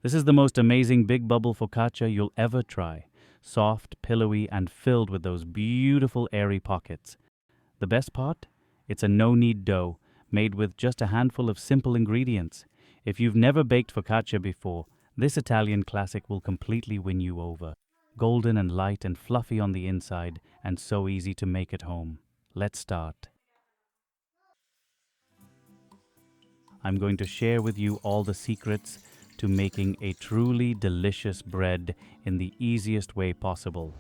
This is the most amazing big bubble focaccia you'll ever try. Soft, pillowy, and filled with those beautiful airy pockets. The best part? It's a no-knead dough, made with just a handful of simple ingredients. If you've never baked focaccia before, this Italian classic will completely win you over. Golden and light and fluffy on the inside, and so easy to make at home. Let's start. I'm going to share with you all the secrets to making a truly delicious bread in the easiest way possible.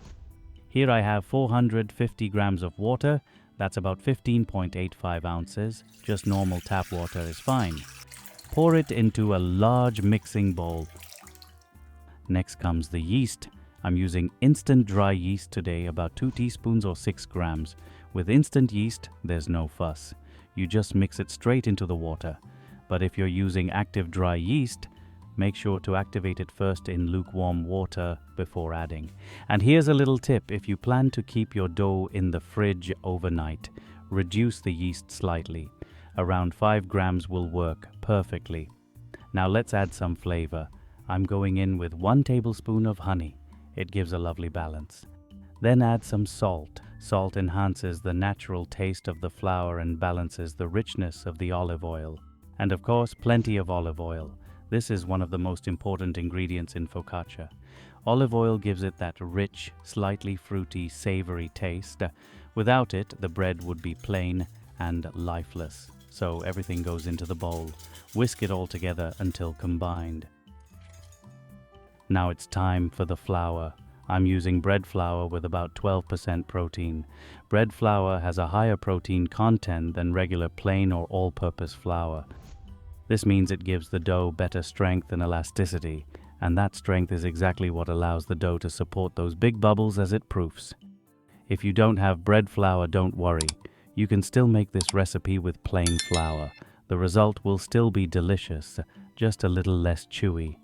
Here I have 450 grams of water, that's about 15.85 ounces, just normal tap water is fine. Pour it into a large mixing bowl. Next comes the yeast. I'm using instant dry yeast today, about 2 teaspoons or 6 grams. With instant yeast, there's no fuss. You just mix it straight into the water. But if you're using active dry yeast, make sure to activate it first in lukewarm water before adding. And here's a little tip: if you plan to keep your dough in the fridge overnight, reduce the yeast slightly. Around 5 grams will work perfectly. Now let's add some flavor. I'm going in with 1 tablespoon of honey. It gives a lovely balance. Then add some salt. Salt enhances the natural taste of the flour and balances the richness of the olive oil. And of course, plenty of olive oil. This is one of the most important ingredients in focaccia. Olive oil gives it that rich, slightly fruity, savory taste. Without it, the bread would be plain and lifeless. So everything goes into the bowl. Whisk it all together until combined. Now it's time for the flour. I'm using bread flour with about 12% protein. Bread flour has a higher protein content than regular plain or all-purpose flour. This means it gives the dough better strength and elasticity, and that strength is exactly what allows the dough to support those big bubbles as it proofs. If you don't have bread flour, don't worry. You can still make this recipe with plain flour. The result will still be delicious, just a little less chewy.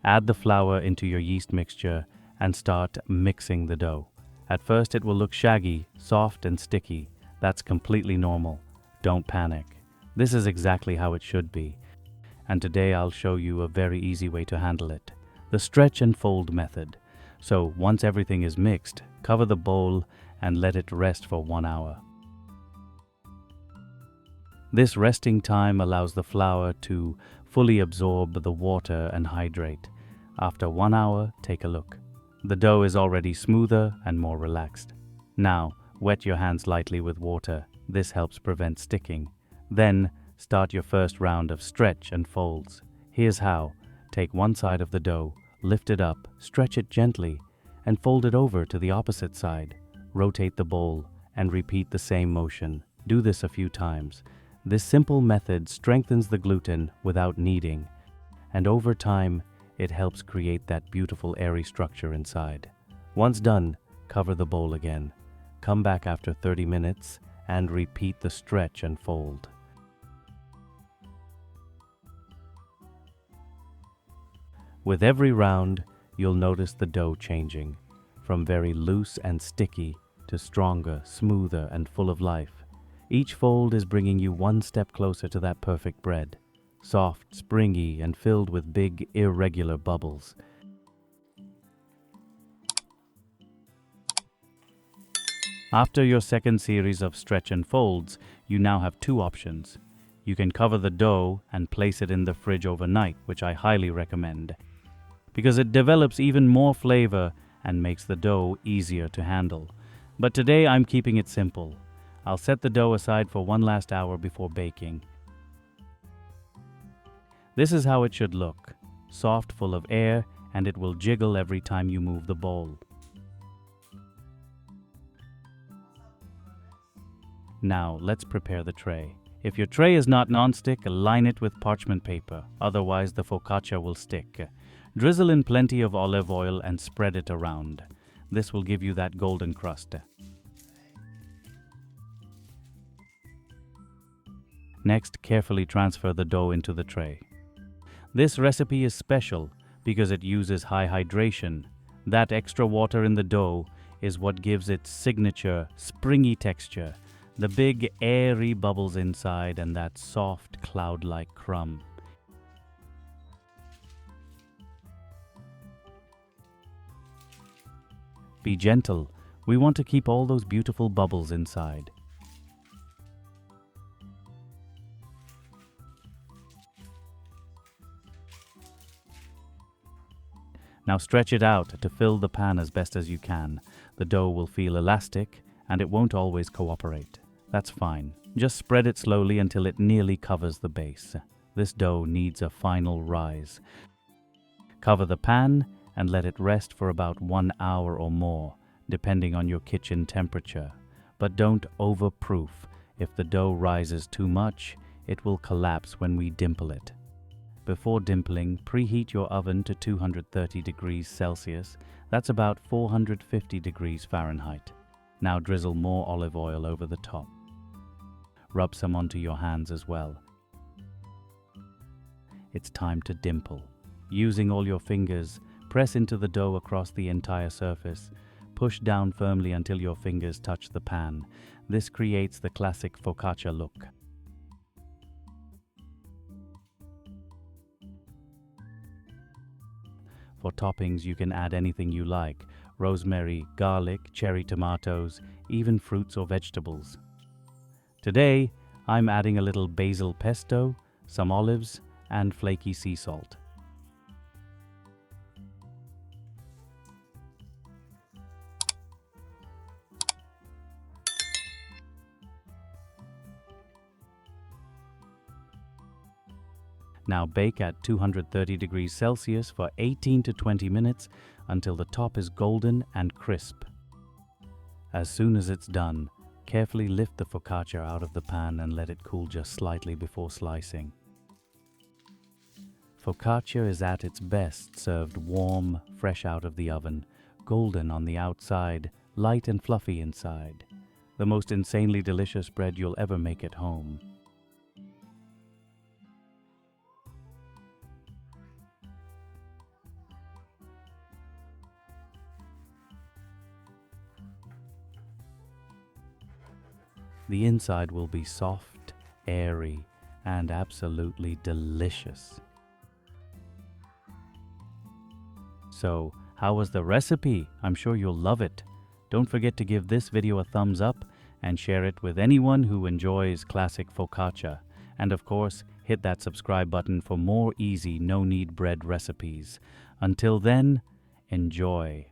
Add the flour into your yeast mixture and start mixing the dough. At first it will look shaggy, soft and sticky. That's completely normal. Don't panic. This is exactly how it should be. And today I'll show you a very easy way to handle it. The stretch and fold method. So once everything is mixed, cover the bowl and let it rest for 1 hour. This resting time allows the flour to fully absorb the water and hydrate. After 1 hour, take a look. The dough is already smoother and more relaxed. Now, wet your hands lightly with water. This helps prevent sticking. Then, start your first round of stretch and folds. Here's how. Take one side of the dough, lift it up, stretch it gently, and fold it over to the opposite side. Rotate the bowl and repeat the same motion. Do this a few times. This simple method strengthens the gluten without kneading, and over time, it helps create that beautiful airy structure inside. Once done, cover the bowl again. Come back after 30 minutes and repeat the stretch and fold. With every round, you'll notice the dough changing, from very loose and sticky to stronger, smoother, and full of life. Each fold is bringing you one step closer to that perfect bread, soft, springy, and filled with big, irregular bubbles. After your second series of stretch and folds, you now have 2 options. You can cover the dough and place it in the fridge overnight, which I highly recommend, because it develops even more flavor and makes the dough easier to handle. But today I'm keeping it simple. I'll set the dough aside for 1 last hour before baking. This is how it should look. Soft, full of air, and it will jiggle every time you move the bowl. Now, let's prepare the tray. If your tray is not non-stick, line it with parchment paper, otherwise the focaccia will stick. Drizzle in plenty of olive oil and spread it around. This will give you that golden crust. Next, carefully transfer the dough into the tray. This recipe is special because it uses high hydration. That extra water in the dough is what gives its signature springy texture, the big airy bubbles inside and that soft cloud-like crumb. Be gentle. We want to keep all those beautiful bubbles inside. Now stretch it out to fill the pan as best as you can. The dough will feel elastic and it won't always cooperate. That's fine. Just spread it slowly until it nearly covers the base. This dough needs a final rise. Cover the pan and let it rest for about 1 hour or more, depending on your kitchen temperature. But don't overproof. If the dough rises too much, it will collapse when we dimple it. Before dimpling, preheat your oven to 230 degrees Celsius. That's about 450 degrees Fahrenheit. Now drizzle more olive oil over the top. Rub some onto your hands as well. It's time to dimple. Using all your fingers, press into the dough across the entire surface. Push down firmly until your fingers touch the pan. This creates the classic focaccia look. For toppings, you can add anything you like: rosemary, garlic, cherry tomatoes, even fruits or vegetables. Today, I'm adding a little basil pesto, some olives, and flaky sea salt. Now bake at 230 degrees Celsius for 18 to 20 minutes until the top is golden and crisp. As soon as it's done, carefully lift the focaccia out of the pan and let it cool just slightly before slicing. Focaccia is at its best served warm, fresh out of the oven, golden on the outside, light and fluffy inside. The most insanely delicious bread you'll ever make at home. The inside will be soft, airy, and absolutely delicious. So, how was the recipe? I'm sure you'll love it. Don't forget to give this video a thumbs up and share it with anyone who enjoys classic focaccia. And of course, hit that subscribe button for more easy no-knead bread recipes. Until then, enjoy.